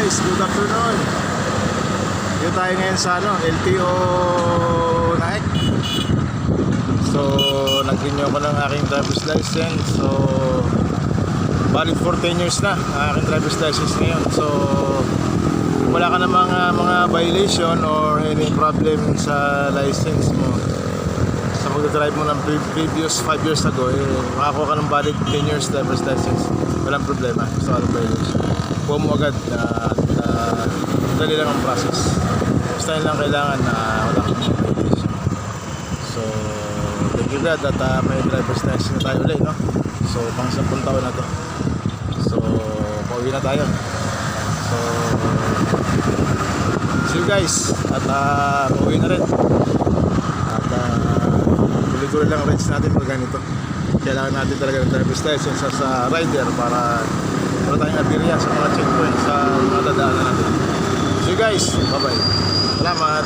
guys, good afternoon. Dito tayo ngayon sa LTO Naik. So nag-renew ko ng aking driver's license. So valid for 10 years na ang aking driver's license ngayon. So wala ka na mga violation or any problem sa license mo sa pag-drive mo ng previous 5 years ago, makakuha ka ng valid 10 years driver's license. Walang problema sa walang violation. Buo mo agad dali lang ang process. Basta lang kailangan na wala kang violation. So thank you God at may driver's license na tayo ulit, no? So pang 10 taon na to. So pauwi na tayo. So see you guys at pauwi na rin. At tuloy-tuloy lang rides natin pag ganito. Kailangan natin talaga ng driver's license sa rider para wala tayong abirya sa mga checkpoint sa mga dadaanan natin. See you guys, bye bye. Salamat.